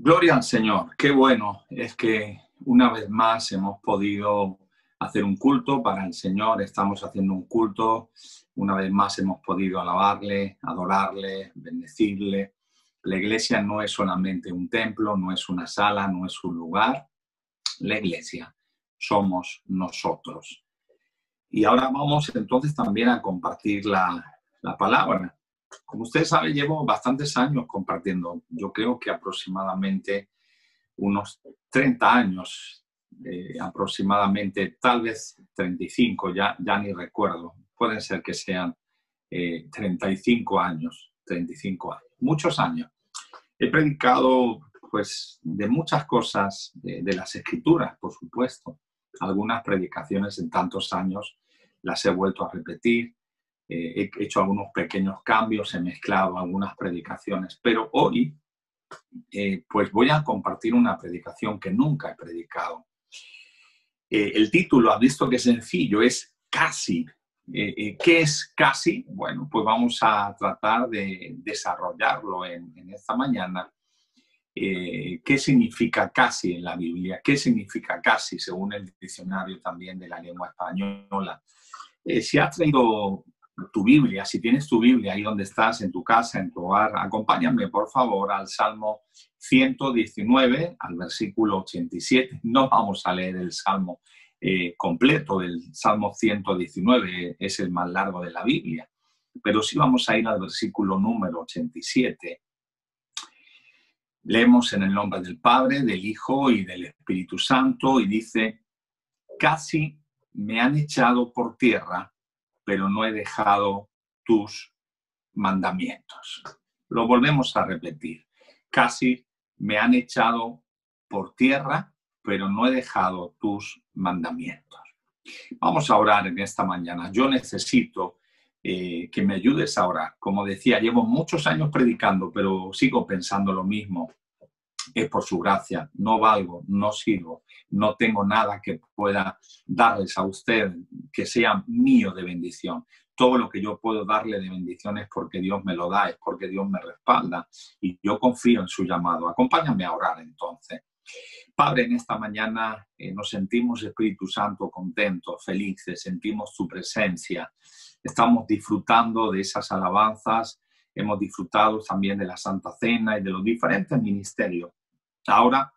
Gloria al Señor. Qué bueno es que una vez más hemos podido hacer un culto para el Señor. Estamos haciendo un culto. Una vez más hemos podido alabarle, adorarle, bendecirle. La iglesia no es solamente un templo, no es una sala, no es un lugar. La iglesia somos nosotros. Y ahora vamos entonces también a compartir la palabra. Como usted sabe, llevo bastantes años compartiendo. Yo creo que aproximadamente unos 30 años, aproximadamente, tal vez 35, ya ni recuerdo. Pueden ser que sean 35 años, 35 años, muchos años. He predicado pues de muchas cosas de las Escrituras, por supuesto. Algunas predicaciones en tantos años las he vuelto a repetir. He hecho algunos pequeños cambios, he mezclado algunas predicaciones, pero hoy pues voy a compartir una predicación que nunca he predicado. El título, ¿has visto qué sencillo? Es Casi. ¿Qué es casi? Bueno, pues vamos a tratar de desarrollarlo en esta mañana. ¿Qué significa casi en la Biblia? ¿Qué significa casi según el diccionario también de la lengua española? Si has traído tu Biblia, si tienes tu Biblia ahí donde estás, en tu casa, en tu hogar, acompáñame por favor al Salmo 119, al versículo 87. No vamos a leer el Salmo completo del Salmo 119, es el más largo de la Biblia, pero sí vamos a ir al versículo número 87. Leemos en el nombre del Padre, del Hijo y del Espíritu Santo, y dice: casi me han echado por tierra, pero no he dejado tus mandamientos. Lo volvemos a repetir. Casi me han echado por tierra, pero no he dejado tus mandamientos. Vamos a orar en esta mañana. Yo necesito que me ayudes a orar. Como decía, llevo muchos años predicando, pero sigo pensando lo mismo. Es por su gracia, no valgo, no sirvo, no tengo nada que pueda darles a usted que sea mío de bendición. Todo lo que yo puedo darle de bendición es porque Dios me lo da, es porque Dios me respalda y yo confío en su llamado. Acompáñame a orar entonces. Padre, en esta mañana nos sentimos, Espíritu Santo, contentos, felices, sentimos tu presencia. Estamos disfrutando de esas alabanzas, hemos disfrutado también de la Santa Cena y de los diferentes ministerios. Ahora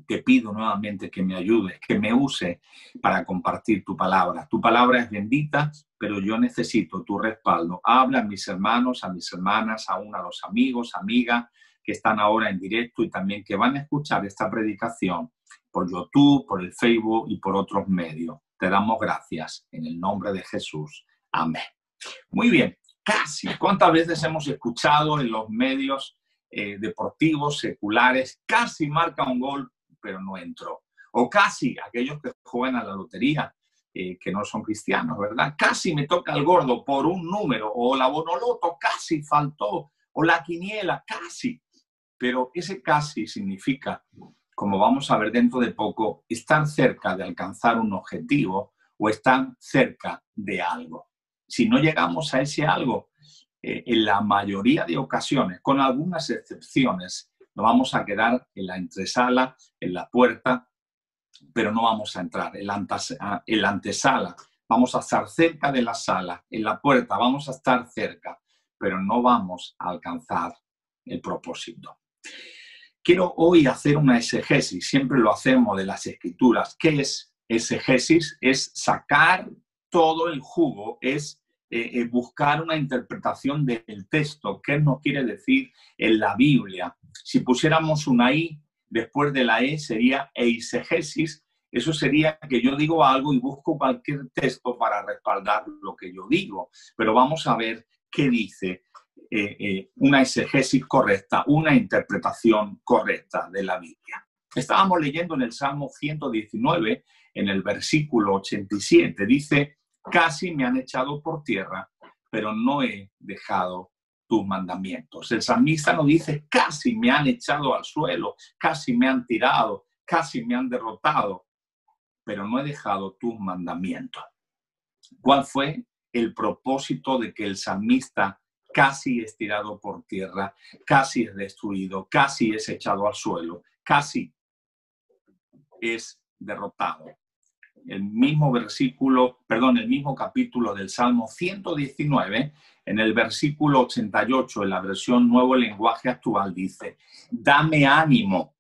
te pido nuevamente que me ayudes, que me use para compartir tu palabra. Tu palabra es bendita, pero yo necesito tu respaldo. Habla a mis hermanos, a mis hermanas, aún a los amigos, amigas que están ahora en directo y también que van a escuchar esta predicación por YouTube, por el Facebook y por otros medios. Te damos gracias en el nombre de Jesús. Amén. Muy bien, casi. ¿Cuántas veces hemos escuchado en los medios deportivos, seculares, casi marca un gol, pero no entró? O casi aquellos que juegan a la lotería, que no son cristianos, ¿verdad? Casi me toca el gordo por un número, o la bonoloto casi faltó, o la quiniela casi. Pero ese casi significa, como vamos a ver dentro de poco, estar cerca de alcanzar un objetivo o estar cerca de algo. Si no llegamos a ese algo, en la mayoría de ocasiones, con algunas excepciones, nos vamos a quedar en la entresala, en la puerta, pero no vamos a entrar en la antesala. Vamos a estar cerca de la sala, en la puerta vamos a estar cerca, pero no vamos a alcanzar el propósito. Quiero hoy hacer una exegesis, siempre lo hacemos de las Escrituras. ¿Qué es exegesis? Es sacar todo el jugo, es buscar una interpretación del texto. ¿Qué nos quiere decir en la Biblia? Si pusiéramos una I después de la E sería eisegesis. Eso sería que yo digo algo y busco cualquier texto para respaldar lo que yo digo. Pero vamos a ver qué dice una exegesis correcta, una interpretación correcta de la Biblia. Estábamos leyendo en el Salmo 119, en el versículo 87, dice: casi me han echado por tierra, pero no he dejado tus mandamientos. El salmista nos dice: casi me han echado al suelo, casi me han tirado, casi me han derrotado, pero no he dejado tus mandamientos. ¿Cuál fue el propósito de que el salmista casi es tirado por tierra, casi es destruido, casi es echado al suelo, casi es derrotado. El mismo capítulo del Salmo 119, en el versículo 88, en la versión Nuevo Lenguaje Actual, dice: dame ánimo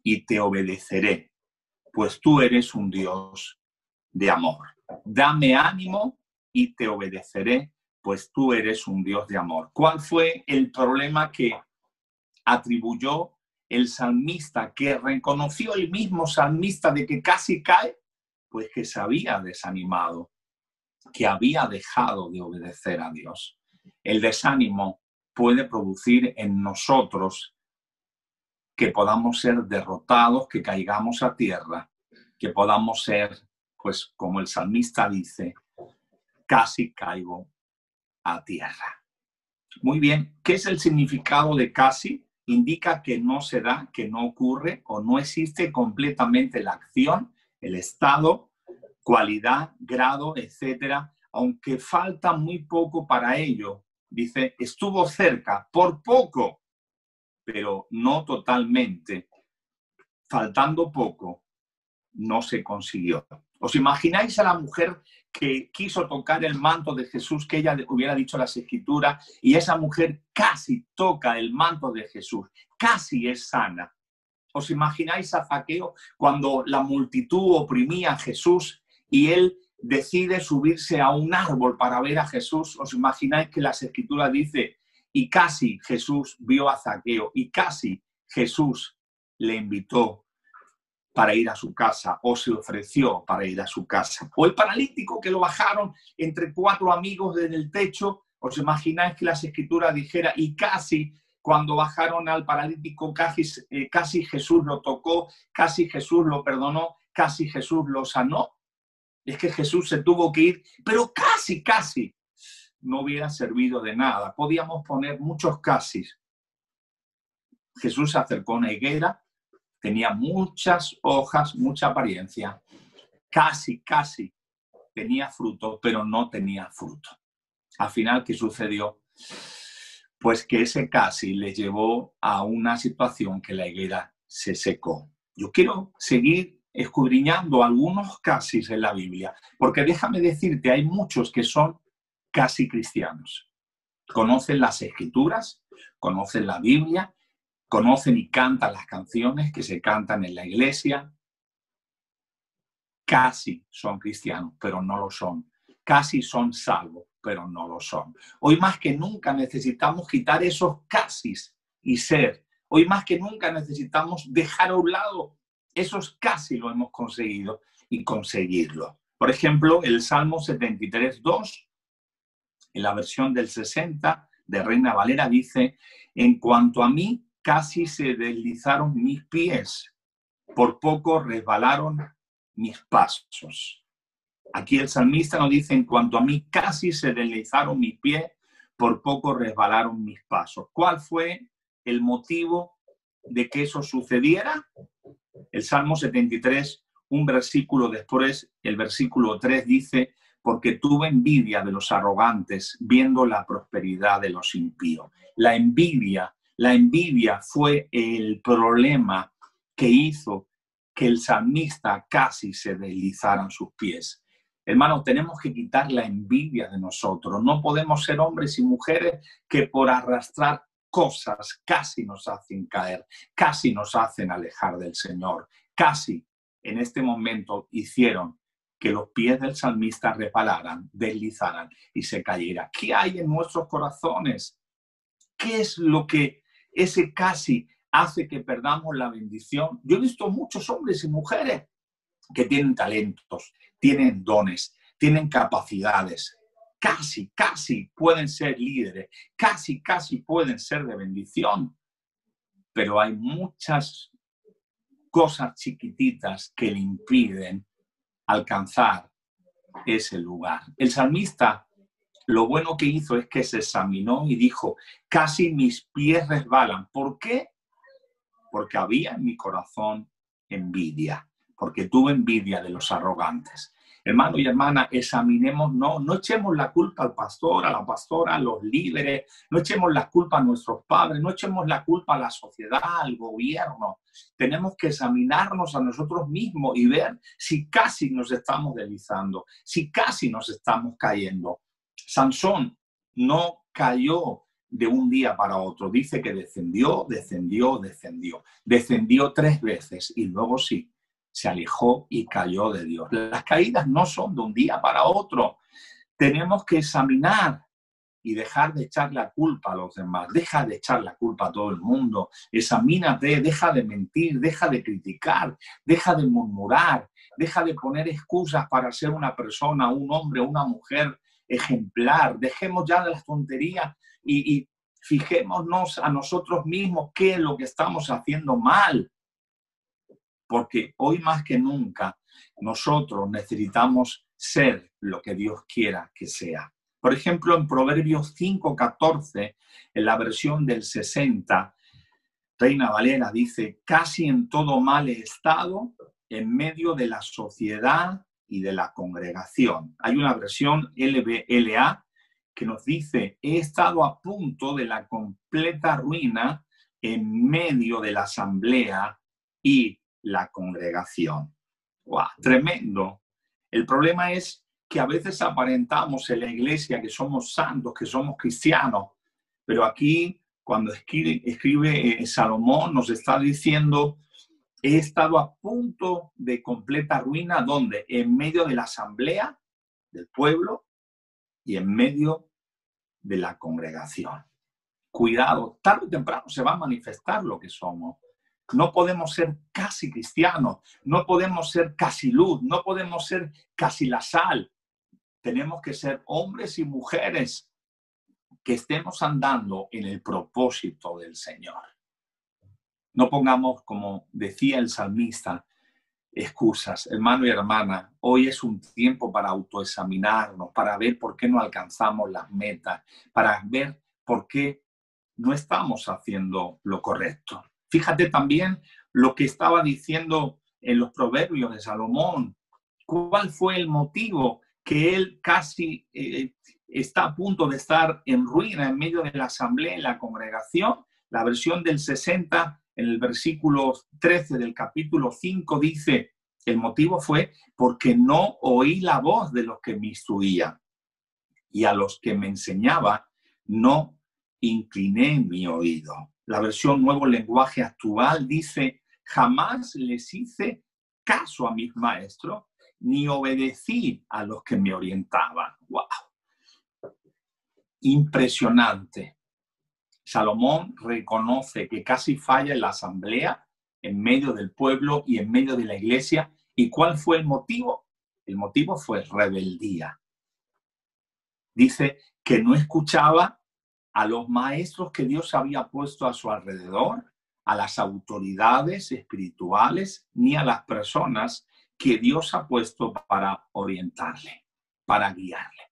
y te obedeceré, pues tú eres un Dios de amor. Dame ánimo y te obedeceré, pues tú eres un Dios de amor. ¿Cuál fue el problema que atribuyó el salmista, que reconoció el mismo salmista de que casi cae? Pues que se había desanimado, que había dejado de obedecer a Dios. El desánimo puede producir en nosotros que podamos ser derrotados, que caigamos a tierra, que podamos ser, pues como el salmista dice, casi caigo a tierra. Muy bien, ¿qué es el significado de casi? Indica que no se da, que no ocurre o no existe completamente la acción, el estado, cualidad, grado, etcétera, aunque falta muy poco para ello. Dice, estuvo cerca, por poco, pero no totalmente. Faltando poco, no se consiguió. ¿Os imagináis a la mujer que quiso tocar el manto de Jesús, que ella hubiera dicho las Escrituras, y esa mujer casi toca el manto de Jesús, casi es sana? ¿Os imagináis a Zaqueo cuando la multitud oprimía a Jesús y él decide subirse a un árbol para ver a Jesús? ¿Os imagináis que las Escrituras dice, y casi Jesús vio a Zaqueo, y casi Jesús le invitó para ir a su casa, o se ofreció para ir a su casa? O el paralítico que lo bajaron entre 4 amigos desde el techo. ¿Os imagináis que las Escrituras dijera, y casi cuando bajaron al paralítico, casi Jesús lo tocó, casi Jesús lo perdonó, casi Jesús lo sanó? Es que Jesús se tuvo que ir, pero casi no hubiera servido de nada. Podíamos poner muchos casis. Jesús se acercó a una higuera, tenía muchas hojas, mucha apariencia. Casi tenía fruto, pero no tenía fruto. Al final, ¿qué sucedió? Pues que ese casi le llevó a una situación que la higuera se secó. Yo quiero seguir escudriñando algunos casis en la Biblia, porque déjame decirte, hay muchos que son casi cristianos. Conocen las Escrituras, conocen la Biblia, conocen y cantan las canciones que se cantan en la iglesia. Casi son cristianos, pero no lo son. Casi son salvos, pero no lo son. Hoy más que nunca necesitamos quitar esos casis y ser. Hoy más que nunca necesitamos dejar a un lado esos casi lo hemos conseguido y conseguirlo. Por ejemplo, el Salmo 73:2, en la versión del 60 de Reina Valera, dice: en cuanto a mí, casi se deslizaron mis pies, por poco resbalaron mis pasos. Aquí el salmista nos dice: en cuanto a mí, casi se deslizaron mis pies, por poco resbalaron mis pasos. ¿Cuál fue el motivo de que eso sucediera? El Salmo 73, un versículo después, el versículo 3 dice: porque tuve envidia de los arrogantes, viendo la prosperidad de los impíos. La envidia fue el problema que hizo que el salmista casi se deslizaran sus pies. Hermanos, tenemos que quitar la envidia de nosotros. No podemos ser hombres y mujeres que por arrastrar cosas casi nos hacen caer, casi nos hacen alejar del Señor. Casi en este momento hicieron que los pies del salmista resbalaran, deslizaran y se cayeran. ¿Qué hay en nuestros corazones? ¿Qué es lo que ese casi hace que perdamos la bendición? Yo he visto muchos hombres y mujeres que tienen talentos, tienen dones, tienen capacidades. Casi pueden ser líderes, casi pueden ser de bendición, pero hay muchas cosas chiquititas que le impiden alcanzar ese lugar. El salmista, lo bueno que hizo es que se examinó y dijo: casi mis pies resbalan. ¿Por qué? Porque había en mi corazón envidia, porque tuve envidia de los arrogantes. Hermano y hermana, examinemos, no echemos la culpa al pastor, a la pastora, a los líderes, no echemos la culpa a nuestros padres, no echemos la culpa a la sociedad, al gobierno. Tenemos que examinarnos a nosotros mismos y ver si casi nos estamos deslizando, si casi nos estamos cayendo. Sansón no cayó de un día para otro. Dice que descendió 3 veces y luego sí, se alejó y cayó de Dios. Las caídas no son de un día para otro. Tenemos que examinar y dejar de echar la culpa a los demás. Deja de echar la culpa a todo el mundo. Examínate, deja de mentir, deja de criticar, deja de murmurar, deja de poner excusas para ser una persona, un hombre, una mujer ejemplar. Dejemos ya de las tonterías y fijémonos a nosotros mismos qué es lo que estamos haciendo mal. Porque hoy más que nunca nosotros necesitamos ser lo que Dios quiera que sea. Por ejemplo, en Proverbios 5:14, en la versión del 60, Reina Valera dice: casi en todo mal he estado en medio de la sociedad y de la congregación. Hay una versión LBLA que nos dice: he estado a punto de la completa ruina en medio de la asamblea y la congregación. ¡Wow! Tremendo. El problema es que a veces aparentamos en la iglesia que somos santos, que somos cristianos, pero aquí cuando escribe Salomón nos está diciendo: he estado a punto de completa ruina, ¿dónde? En medio de la asamblea del pueblo y en medio de la congregación. Cuidado, tarde o temprano se va a manifestar lo que somos. No podemos ser casi cristianos, no podemos ser casi luz, no podemos ser casi la sal. Tenemos que ser hombres y mujeres que estemos andando en el propósito del Señor. No pongamos, como decía el salmista, excusas. Hermano y hermana, hoy es un tiempo para autoexaminarnos, para ver por qué no alcanzamos las metas, para ver por qué no estamos haciendo lo correcto. Fíjate también lo que estaba diciendo en los proverbios de Salomón. ¿Cuál fue el motivo que él casi está a punto de estar en ruina en medio de la asamblea, en la congregación? La versión del 60, en el versículo 13 del capítulo 5, dice: el motivo fue porque no oí la voz de los que me instruían, y a los que me enseñaba no incliné mi oído. La versión Nuevo Lenguaje Actual dice: jamás les hice caso a mis maestros, ni obedecí a los que me orientaban. ¡Wow! Impresionante. Salomón reconoce que casi falla en la asamblea, en medio del pueblo y en medio de la iglesia. ¿Y cuál fue el motivo? El motivo fue rebeldía. Dice que no escuchaba a los maestros que Dios había puesto a su alrededor, a las autoridades espirituales, ni a las personas que Dios ha puesto para orientarle, para guiarle.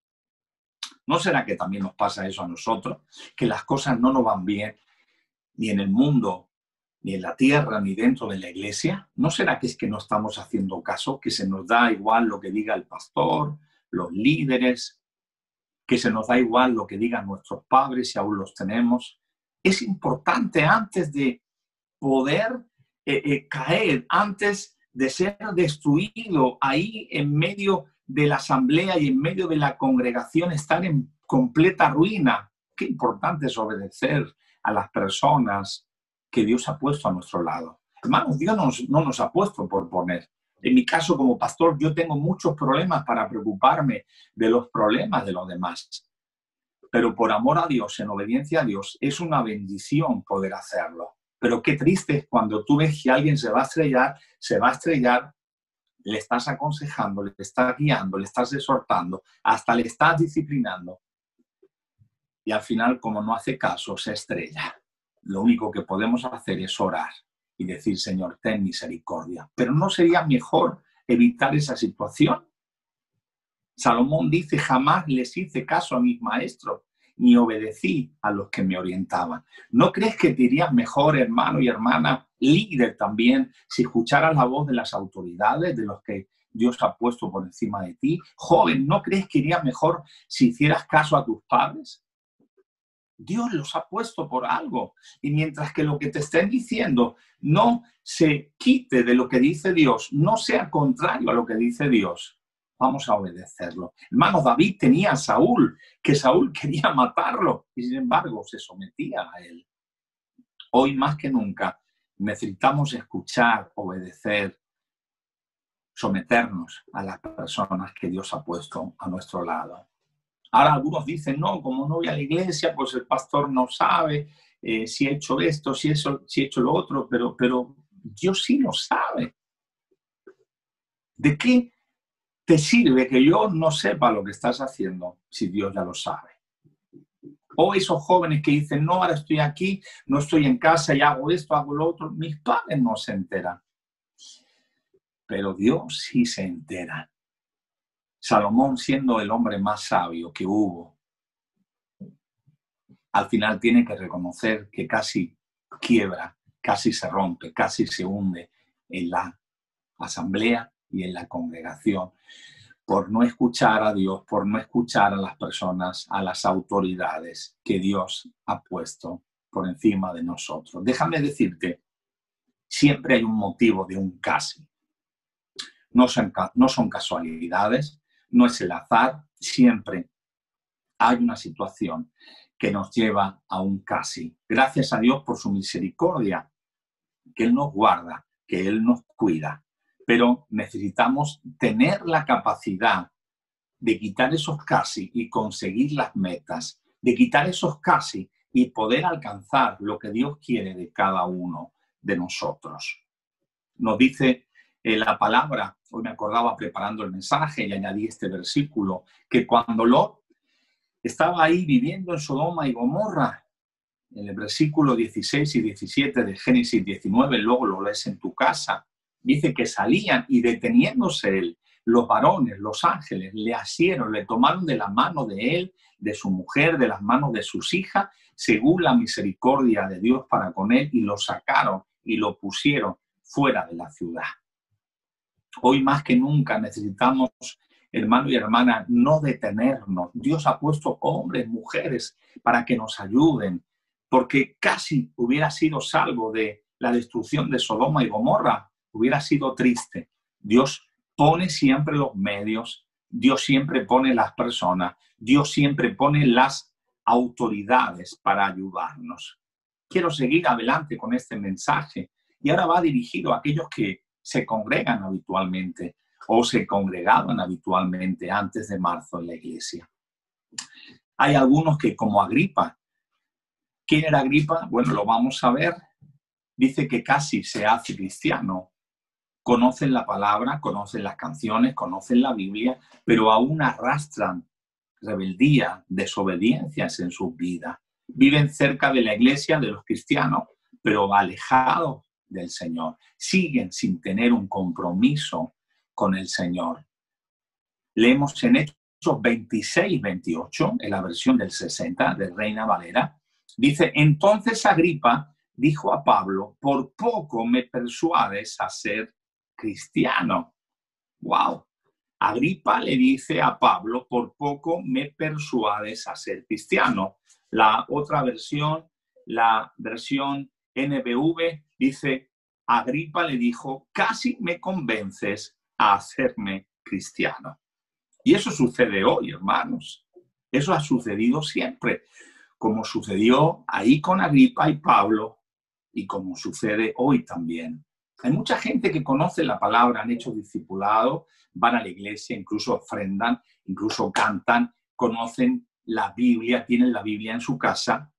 ¿No será que también nos pasa eso a nosotros? Que las cosas no nos van bien, ni en el mundo, ni en la tierra, ni dentro de la iglesia. ¿No será que es que no estamos haciendo caso, que se nos da igual lo que diga el pastor, los líderes, que se nos da igual lo que digan nuestros padres si aún los tenemos? Es importante, antes de poder caer, antes de ser destruido ahí en medio de la asamblea y en medio de la congregación, estar en completa ruina. Qué importante es obedecer a las personas que Dios ha puesto a nuestro lado. Hermanos, Dios no nos ha puesto por poner. En mi caso, como pastor, yo tengo muchos problemas para preocuparme de los problemas de los demás. Pero por amor a Dios, en obediencia a Dios, es una bendición poder hacerlo. Pero qué triste es cuando tú ves que alguien se va a estrellar, le estás aconsejando, le estás guiando, le estás exhortando, hasta le estás disciplinando. Y al final, como no hace caso, se estrella. Lo único que podemos hacer es orar y decir: Señor, ten misericordia. Pero ¿no sería mejor evitar esa situación? Salomón dice: jamás les hice caso a mis maestros, ni obedecí a los que me orientaban. ¿No crees que te irías mejor, hermano y hermana, líder también, si escucharas la voz de las autoridades, de los que Dios ha puesto por encima de ti. Joven, ¿no crees que iría mejor si hicieras caso a tus padres? Dios los ha puesto por algo. Y mientras que lo que te estén diciendo no se quite de lo que dice Dios, no sea contrario a lo que dice Dios, vamos a obedecerlo. Hermano, David tenía a Saúl, que Saúl quería matarlo, y sin embargo se sometía a él. Hoy más que nunca necesitamos escuchar, obedecer, someternos a las personas que Dios ha puesto a nuestro lado. Ahora algunos dicen, no, como no voy a la iglesia, pues el pastor no sabe si he hecho esto, si he hecho lo otro, pero Dios sí lo sabe. ¿De qué te sirve que yo no sepa lo que estás haciendo si Dios ya lo sabe? O esos jóvenes que dicen, no, ahora estoy aquí, no estoy en casa y hago esto, hago lo otro. Mis padres no se enteran. Pero Dios sí se entera. Salomón, siendo el hombre más sabio que hubo, al final tiene que reconocer que casi quiebra, casi se rompe, casi se hunde en la asamblea y en la congregación por no escuchar a Dios, por no escuchar a las personas, a las autoridades que Dios ha puesto por encima de nosotros. Déjame decirte, siempre hay un motivo de un casi. No son casualidades, no es el azar, siempre hay una situación que nos lleva a un casi. Gracias a Dios por su misericordia, que Él nos guarda, que Él nos cuida. Pero necesitamos tener la capacidad de quitar esos casi y conseguir las metas, de quitar esos casi y poder alcanzar lo que Dios quiere de cada uno de nosotros. Nos dice la palabra, hoy me acordaba preparando el mensaje y añadí este versículo, que cuando Lot estaba ahí viviendo en Sodoma y Gomorra, en el versículo 16 y 17 de Génesis 19, luego lo lees en tu casa, dice que salían y deteniéndose él, los varones, los ángeles, le asieron, le tomaron de la mano de él, de su mujer, de las manos de sus hijas, según la misericordia de Dios para con él, y lo sacaron y lo pusieron fuera de la ciudad. Hoy más que nunca necesitamos, hermano y hermana, no detenernos. Dios ha puesto hombres, mujeres, para que nos ayuden, porque casi hubiera sido salvo de la destrucción de Sodoma y Gomorra, hubiera sido triste. Dios pone siempre los medios, Dios siempre pone las personas, Dios siempre pone las autoridades para ayudarnos. Quiero seguir adelante con este mensaje y ahora va dirigido a aquellos que se congregan habitualmente o se congregaban habitualmente antes de marzo en la iglesia. Hay algunos que, como Agripa, ¿quién era Agripa? Bueno, lo vamos a ver. Dice que casi se hace cristiano. Conocen la palabra, conocen las canciones, conocen la Biblia, pero aún arrastran rebeldía, desobediencias en sus vidas. Viven cerca de la iglesia, de los cristianos, pero alejados del Señor. Siguen sin tener un compromiso con el Señor. Leemos en Hechos 26-28, en la versión del 60 de Reina Valera, dice, entonces Agripa dijo a Pablo, por poco me persuades a ser cristiano. ¡Wow! Agripa le dice a Pablo, por poco me persuades a ser cristiano. La otra versión, la versión NBV, dice, Agripa le dijo, casi me convences a hacerme cristiano. Y eso sucede hoy, hermanos. Eso ha sucedido siempre, como sucedió ahí con Agripa y Pablo, y como sucede hoy también. Hay mucha gente que conoce la palabra, han hecho discipulado, van a la iglesia, incluso ofrendan, incluso cantan, conocen la Biblia, tienen la Biblia en su casa,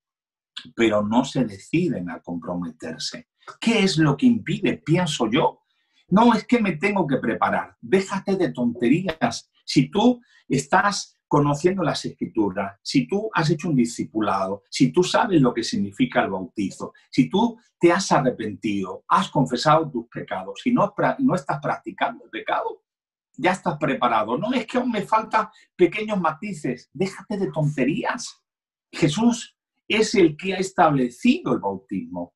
pero no se deciden a comprometerse. ¿Qué es lo que impide? Pienso yo. No es que me tengo que preparar. Déjate de tonterías. Si tú estás conociendo las Escrituras, si tú has hecho un discipulado, si tú sabes lo que significa el bautizo, si tú te has arrepentido, has confesado tus pecados, si no estás practicando el pecado, ya estás preparado. No es que aún me faltan pequeños matices. Déjate de tonterías. Jesús es el que ha establecido el bautismo.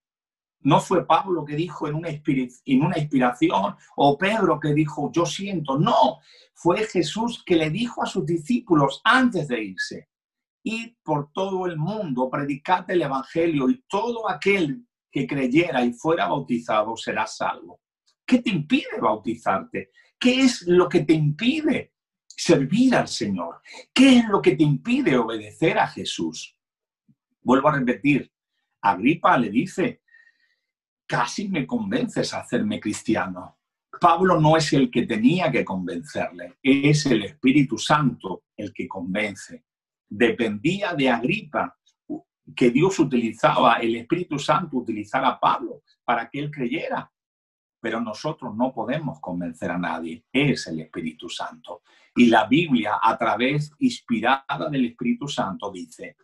No fue Pablo que dijo en una inspiración, o Pedro que dijo, yo siento. No, fue Jesús que le dijo a sus discípulos antes de irse: id por todo el mundo, predicad el evangelio, y todo aquel que creyera y fuera bautizado será salvo. ¿Qué te impide bautizarte? ¿Qué es lo que te impide servir al Señor? ¿Qué es lo que te impide obedecer a Jesús? Vuelvo a repetir, Agripa le dice: casi me convences a hacerme cristiano. Pablo no es el que tenía que convencerle, es el Espíritu Santo el que convence. Dependía de Agripa que Dios utilizaba, el Espíritu Santo utilizara a Pablo para que él creyera. Pero nosotros no podemos convencer a nadie, es el Espíritu Santo. Y la Biblia, a través inspirada del Espíritu Santo, dice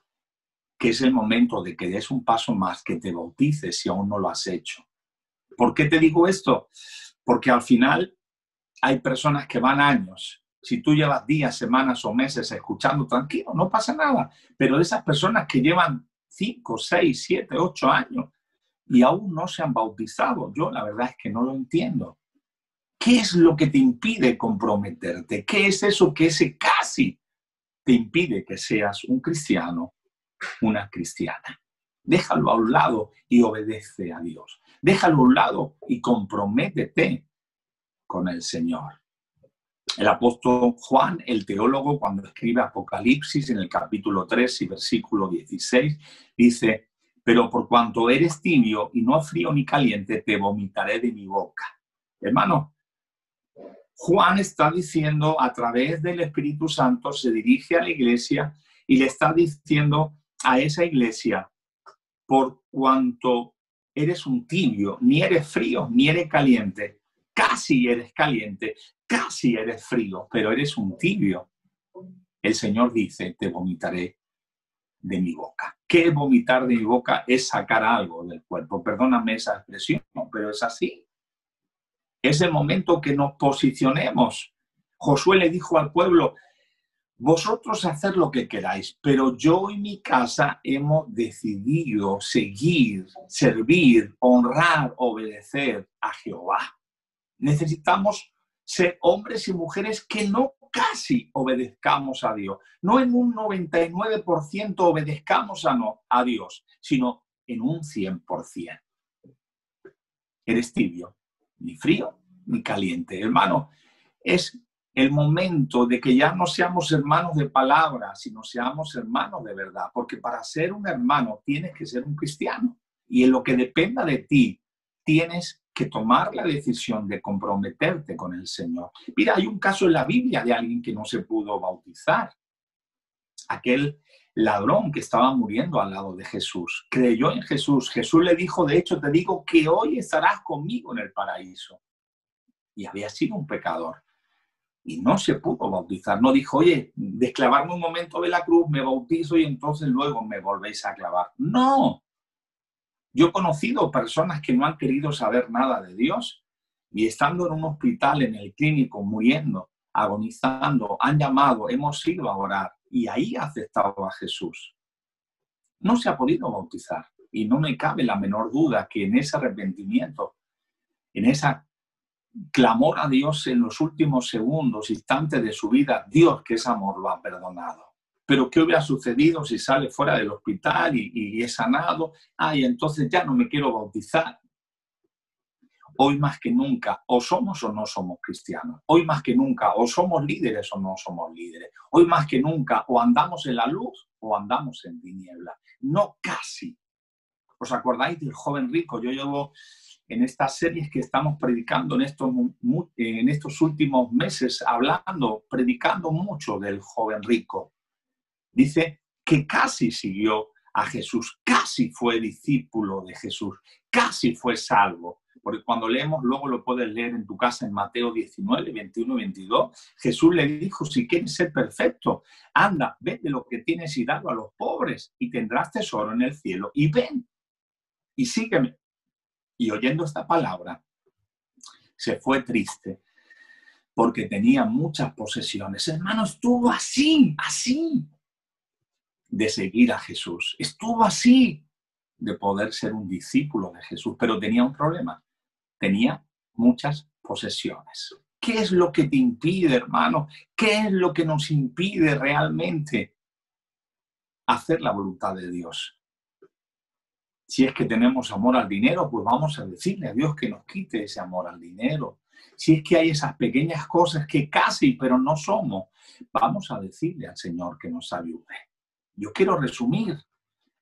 que es el momento de que des un paso más, que te bautices si aún no lo has hecho. ¿Por qué te digo esto? Porque al final hay personas que van años. Si tú llevas días, semanas o meses escuchando, tranquilo, no pasa nada. Pero de esas personas que llevan 5, 6, 7, 8 años y aún no se han bautizado, yo la verdad es que no lo entiendo. ¿Qué es lo que te impide comprometerte? ¿Qué es eso que ese casi te impide que seas un cristiano, una cristiana? Déjalo a un lado y obedece a Dios. Déjalo a un lado y comprométete con el Señor. El apóstol Juan, el teólogo, cuando escribe Apocalipsis en el capítulo 3 y versículo 16, dice: pero por cuanto eres tibio y no frío ni caliente, te vomitaré de mi boca. Hermano, Juan está diciendo, a través del Espíritu Santo, se dirige a la iglesia y le está diciendo a esa iglesia: por cuanto eres un tibio, ni eres frío, ni eres caliente, casi eres caliente, casi eres frío, pero eres un tibio. El Señor dice: te vomitaré de mi boca. ¿Qué es vomitar de mi boca? Es sacar algo del cuerpo. Perdóname esa expresión, pero es así. Es el momento que nos posicionemos. Josué le dijo al pueblo: vosotros haced lo que queráis, pero yo y mi casa hemos decidido seguir, servir, honrar, obedecer a Jehová. Necesitamos ser hombres y mujeres que no casi obedezcamos a Dios, no en un 99% obedezcamos a Dios, sino en un 100%. Eres tibio, ni frío ni caliente. Hermano, es el momento de que ya no seamos hermanos de palabra, sino seamos hermanos de verdad, porque para ser un hermano tienes que ser un cristiano, y en lo que dependa de ti tienes que tomar la decisión de comprometerte con el Señor. Mira, hay un caso en la Biblia de alguien que no se pudo bautizar. Aquel ladrón que estaba muriendo al lado de Jesús creyó en Jesús. Jesús le dijo: de hecho te digo que hoy estarás conmigo en el paraíso. Y había sido un pecador y no se pudo bautizar. No dijo: oye, desclavarme un momento de la cruz, me bautizo y entonces luego me volvéis a clavar. No. Yo he conocido personas que no han querido saber nada de Dios y estando en un hospital, en el clínico, muriendo, agonizando, han llamado, hemos ido a orar y ahí ha aceptado a Jesús. No se ha podido bautizar y no me cabe la menor duda que en ese arrepentimiento, en esa clamor a Dios en los últimos segundos, instantes de su vida, Dios, que es amor, lo ha perdonado. Pero ¿qué hubiera sucedido si sale fuera del hospital y es sanado? Ay, entonces ya no me quiero bautizar. Hoy más que nunca, o somos o no somos cristianos. Hoy más que nunca, o somos líderes o no somos líderes. Hoy más que nunca, o andamos en la luz o andamos en tiniebla. No casi. ¿Os acordáis del joven rico? Yo llevo en estas series que estamos predicando en estos últimos meses, predicando mucho del joven rico. Dice que casi siguió a Jesús, casi fue discípulo de Jesús, casi fue salvo. Porque cuando leemos, luego lo puedes leer en tu casa en Mateo 19, 21 y 22, Jesús le dijo: si quieres ser perfecto, anda, vende lo que tienes y dalo a los pobres y tendrás tesoro en el cielo. Y ven y sígueme. Y oyendo esta palabra, se fue triste porque tenía muchas posesiones. Hermano, estuvo así de seguir a Jesús. Estuvo así de poder ser un discípulo de Jesús, pero tenía un problema. Tenía muchas posesiones. ¿Qué es lo que te impide, hermano? ¿Qué es lo que nos impide realmente hacer la voluntad de Dios? Si es que tenemos amor al dinero, pues vamos a decirle a Dios que nos quite ese amor al dinero. Si es que hay esas pequeñas cosas que casi, pero no somos, vamos a decirle al Señor que nos ayude. Yo quiero resumir.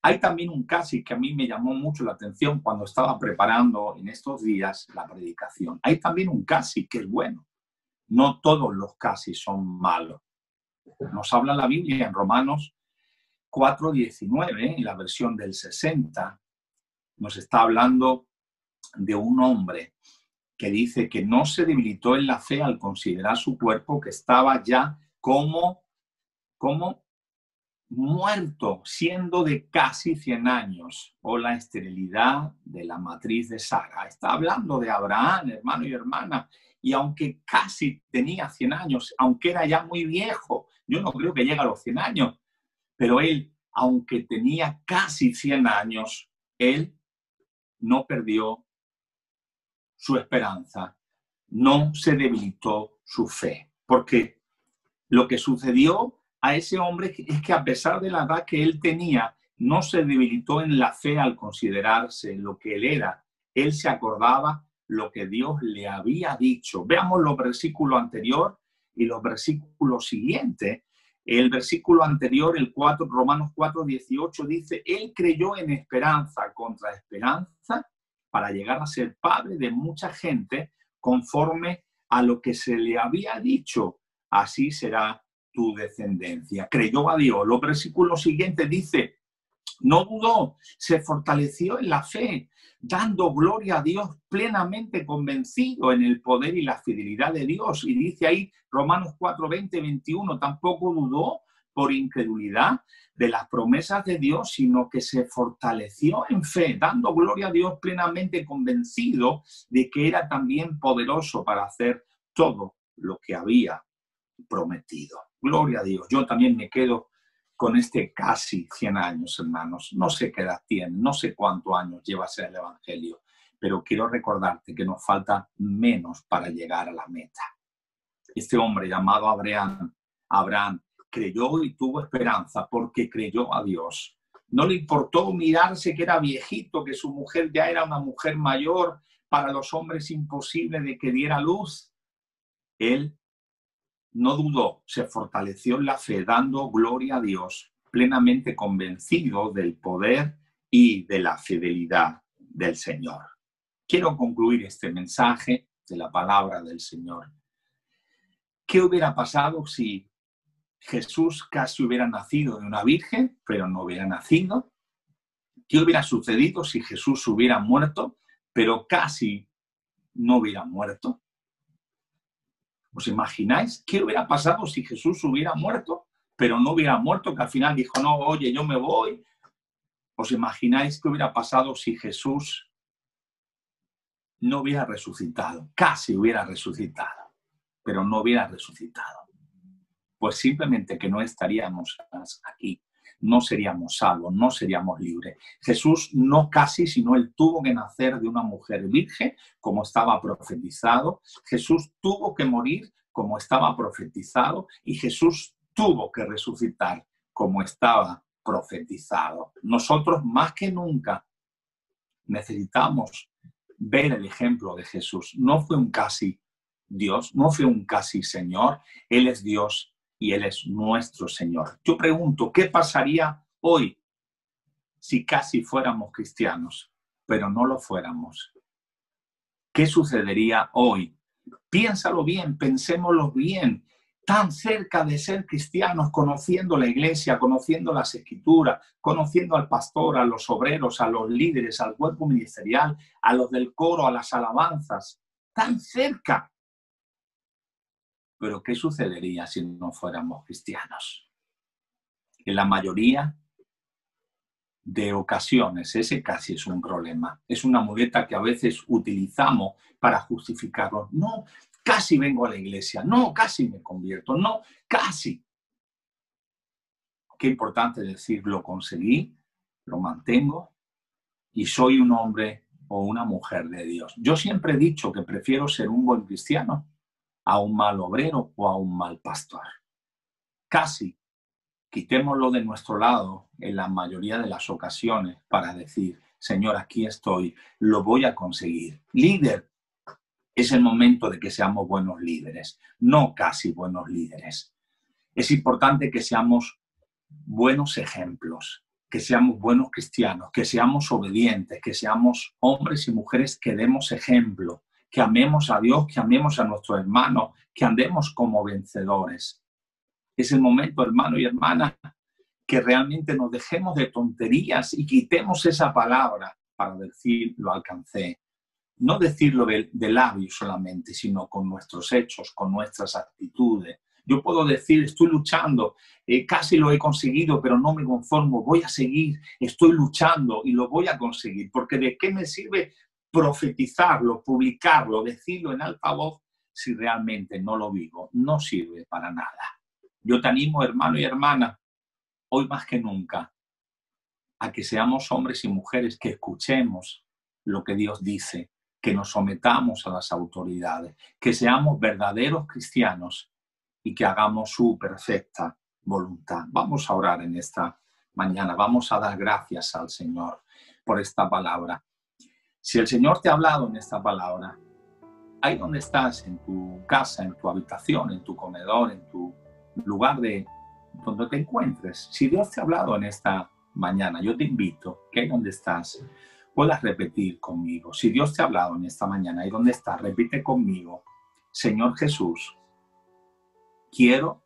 Hay también un casi que a mí me llamó mucho la atención cuando estaba preparando en estos días la predicación. Hay también un casi que es bueno. No todos los casi son malos. Nos habla la Biblia en Romanos 4:19, en la versión del 60, nos está hablando de un hombre que dice que no se debilitó en la fe al considerar su cuerpo que estaba ya como muerto, siendo de casi 100 años, o la esterilidad de la matriz de Sara. Está hablando de Abraham, hermano y hermana, y aunque casi tenía 100 años, aunque era ya muy viejo, yo no creo que llegue a los 100 años, pero él, aunque tenía casi 100 años, él no perdió su esperanza, no se debilitó su fe, porque lo que sucedió a ese hombre es que a pesar de la edad que él tenía, no se debilitó en la fe al considerarse lo que él era. Él se acordaba lo que Dios le había dicho. Veamos los versículos anteriores y los versículos siguientes. El versículo anterior, el 4, Romanos 4:18, dice, él creyó en esperanza contra esperanza para llegar a ser padre de mucha gente conforme a lo que se le había dicho. Así será tu descendencia. Creyó a Dios. Los versículos siguientes dice, no dudó, se fortaleció en la fe, dando gloria a Dios, plenamente convencido en el poder y la fidelidad de Dios. Y dice ahí Romanos 4:20-21, tampoco dudó por incredulidad de las promesas de Dios, sino que se fortaleció en fe, dando gloria a Dios, plenamente convencido de que era también poderoso para hacer todo lo que había prometido. Gloria a Dios. Yo también me quedo con este casi 100 años, hermanos. No sé qué edad tiene, no sé cuántos años lleva a ser el Evangelio, pero quiero recordarte que nos falta menos para llegar a la meta. Este hombre llamado Abraham creyó y tuvo esperanza porque creyó a Dios. No le importó mirarse que era viejito, que su mujer ya era una mujer mayor, para los hombres imposible de que diera luz. Él no dudó, se fortaleció en la fe, dando gloria a Dios, plenamente convencido del poder y de la fidelidad del Señor. Quiero concluir este mensaje de la palabra del Señor. ¿Qué hubiera pasado si Jesús casi hubiera nacido de una virgen, pero no hubiera nacido? ¿Qué hubiera sucedido si Jesús hubiera muerto, pero casi no hubiera muerto? ¿Os imagináis qué hubiera pasado si Jesús hubiera muerto, pero no hubiera muerto, que al final dijo, no, oye, yo me voy? ¿Os imagináis qué hubiera pasado si Jesús no hubiera resucitado? Casi hubiera resucitado, pero no hubiera resucitado. Pues simplemente que no estaríamos aquí, no seríamos salvos, no seríamos libres. Jesús no casi, sino él tuvo que nacer de una mujer virgen, como estaba profetizado. Jesús tuvo que morir, como estaba profetizado. Y Jesús tuvo que resucitar, como estaba profetizado. Nosotros más que nunca necesitamos ver el ejemplo de Jesús. No fue un casi Dios, no fue un casi Señor. Él es Dios y Él es nuestro Señor. Yo pregunto, ¿qué pasaría hoy si casi fuéramos cristianos, pero no lo fuéramos? ¿Qué sucedería hoy? Piénsalo bien, pensémoslo bien. Tan cerca de ser cristianos, conociendo la iglesia, conociendo las escrituras, conociendo al pastor, a los obreros, a los líderes, al cuerpo ministerial, a los del coro, a las alabanzas. Tan cerca. Pero ¿qué sucedería si no fuéramos cristianos? En la mayoría de ocasiones, ese casi es un problema. Es una muleta que a veces utilizamos para justificarlo. No, casi vengo a la iglesia. No, casi me convierto. No, casi. Qué importante decir, lo conseguí, lo mantengo, y soy un hombre o una mujer de Dios. Yo siempre he dicho que prefiero ser un buen cristiano a un mal obrero o a un mal pastor. Casi quitémoslo de nuestro lado en la mayoría de las ocasiones para decir, Señor, aquí estoy, lo voy a conseguir. Líder, es el momento de que seamos buenos líderes, no casi buenos líderes. Es importante que seamos buenos ejemplos, que seamos buenos cristianos, que seamos obedientes, que seamos hombres y mujeres que demos ejemplo, que amemos a Dios, que amemos a nuestros hermanos, que andemos como vencedores. Es el momento, hermano y hermana, que realmente nos dejemos de tonterías y quitemos esa palabra para decir lo alcancé. No decirlo de labios solamente, sino con nuestros hechos, con nuestras actitudes. Yo puedo decir, estoy luchando, casi lo he conseguido, pero no me conformo, voy a seguir, estoy luchando y lo voy a conseguir, porque ¿de qué me sirve profetizarlo, publicarlo, decirlo en alta voz si realmente no lo vivo? No sirve para nada. Yo te animo, hermano y hermana, hoy más que nunca, a que seamos hombres y mujeres que escuchemos lo que Dios dice, que nos sometamos a las autoridades, que seamos verdaderos cristianos y que hagamos su perfecta voluntad. Vamos a orar en esta mañana, vamos a dar gracias al Señor por esta palabra. Si el Señor te ha hablado en esta palabra, ahí donde estás, en tu casa, en tu habitación, en tu comedor, en tu lugar de donde te encuentres, si Dios te ha hablado en esta mañana, yo te invito que ahí donde estás puedas repetir conmigo. Si Dios te ha hablado en esta mañana, ahí donde estás, repite conmigo. Señor Jesús, quiero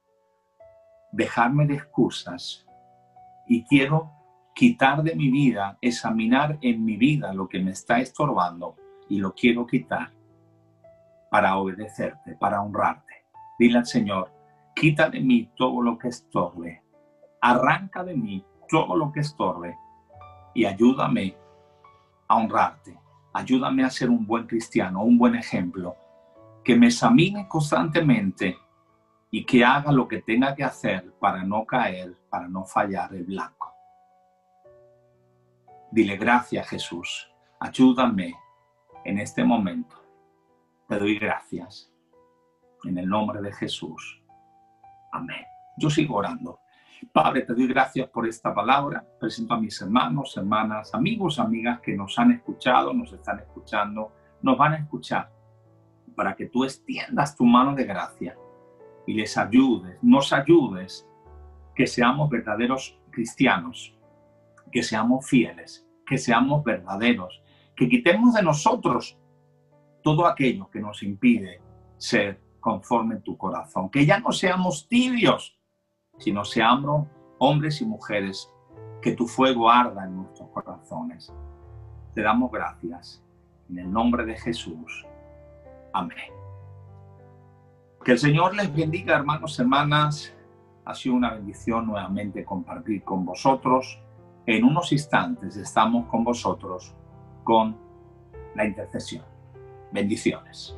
dejarme de excusas y quiero quitar de mi vida, examinar en mi vida lo que me está estorbando y lo quiero quitar para obedecerte, para honrarte. Dile al Señor, quita de mí todo lo que estorbe, arranca de mí todo lo que estorbe y ayúdame a honrarte. Ayúdame a ser un buen cristiano, un buen ejemplo, que me examine constantemente y que haga lo que tenga que hacer para no caer, para no fallar el blanco. Dile gracias, Jesús. Ayúdame en este momento. Te doy gracias. En el nombre de Jesús. Amén. Yo sigo orando. Padre, te doy gracias por esta palabra. Presento a mis hermanos, hermanas, amigos, amigas que nos han escuchado, nos están escuchando, nos van a escuchar, para que tú extiendas tu mano de gracia y les ayudes, nos ayudes, que seamos verdaderos cristianos, que seamos fieles, que seamos verdaderos, que quitemos de nosotros todo aquello que nos impide ser conforme en tu corazón, que ya no seamos tibios, sino seamos hombres y mujeres, que tu fuego arda en nuestros corazones. Te damos gracias en el nombre de Jesús. Amén. Que el Señor les bendiga, hermanos, hermanas. Ha sido una bendición nuevamente compartir con vosotros. En unos instantes estamos con vosotros con la intercesión. Bendiciones.